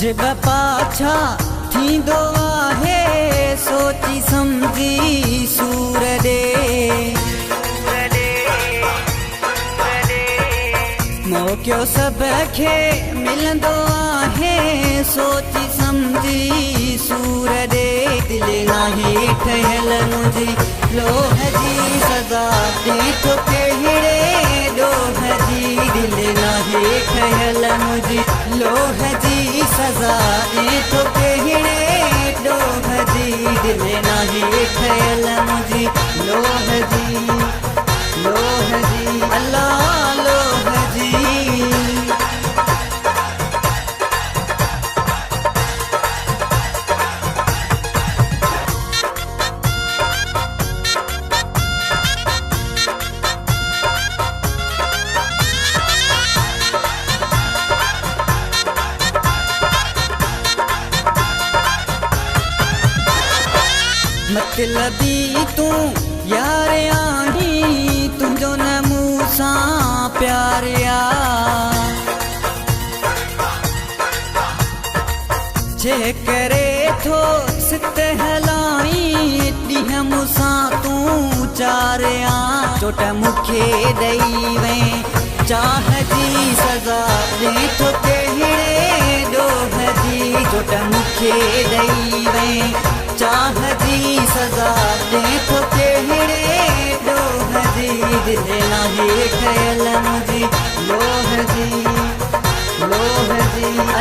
जब पाछा थींदो आहे सोची समझी सूर दे मौक़ो सब खे मिलंदो आहे सोची समझी सूर दे दिल नाहे ठहियल मुंहिंजी लोह जी सज़ा ॾे तोखे हिड़े ॾोह जी दिल नाहे ठहियल मुंहिंजी लोह जी सज़ा ॾे तोखे हिड़े ॾोह जी दिल नाहे ठहियल मुंहिंजी लोह जी अल्लाह लोह जी मतलबी तू यार आही तुंहिंजो न मूं सां प्यार आ जे करे थो सित हलाई ॾींहं मूंसां तूं चार आ चोट मूंखे ॾेई वे चाह जी सज़ा ॾे तोखे हिड़े ॾोह जी चोट मूंखे ॾेई वे चाह जी सज़ा ॾे तोखे हिड़े ॾोह जी दिल नाहे ठहियल मुंहिंजी लोह जी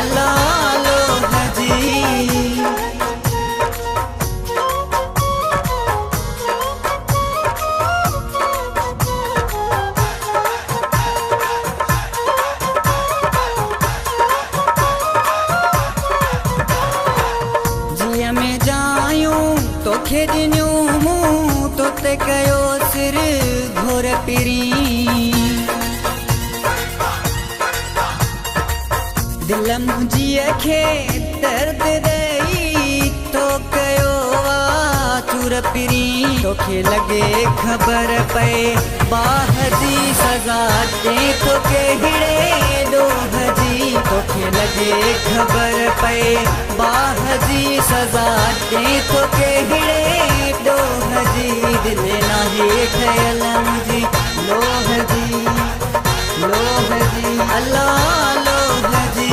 अल्लाह लोह जी जीअं में जायूं तोखे ॾिनियूं मूं तोते कयो सिर घोर पिरी दिल मुंहिंजीअ खे दर्द ॾेई तो कयो आ चूर पिरी तोखे लॻे ख़बर पए बाह जी सज़ा ॾे तोखे हिड़े ॾोह जी तोखे लॻे ख़बर पए बाह जी सज़ा ॾे तोखे हिड़े ॾोह जी दिल नाहे ठहियल मुंहिंजी लोह जी अल्लाह लोह जी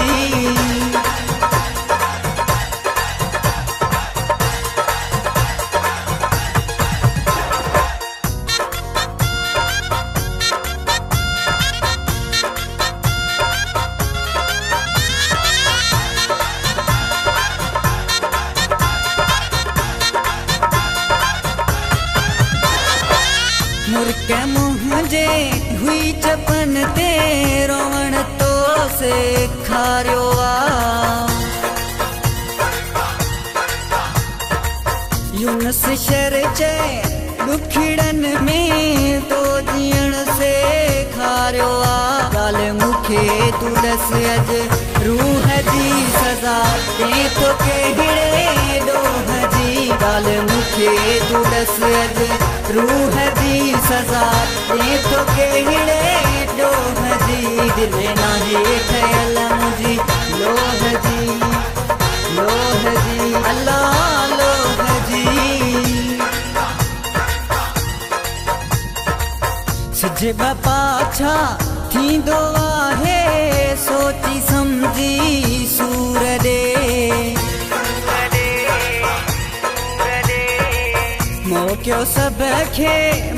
मुर्क मुंहिंजे हुई चपन ते रोवण तो सेखारियो आ यूनस शर चए ॾुखड़नि में तो जीअण सेखारियो आ ॻाल्हि मूंखे तूं ॾस अॼु रूह जी सज़ा ॾे तोखे हिड़े ॾोह जी ॻाल्हि मूंखे तूं ॾस अॼु रूह जी सज़ा ॾे तोखे हिड़े ॾोह जी दिल नाहे ठहियल मुंहिंजी लोह जी अल्लाह लोह जी सिज पाछा थींदो आहे सोची समझी सूर दे मौक़ो सब खे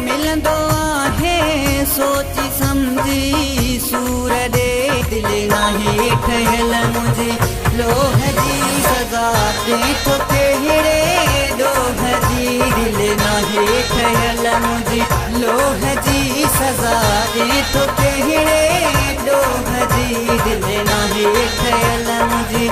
मिलंदो आहे सोची समझी सूर दे दिल नाहे ठहियल मुंहिंजी लोह जी सज़ा ॾे तोखे हिड़े ॾोह जी दिल नाहे ठहियल मुंहिंजी लोह जी सज़ा ॾे तोखे हिड़े ॾोह जी दिल नाहे ठहियल मुंहिंजी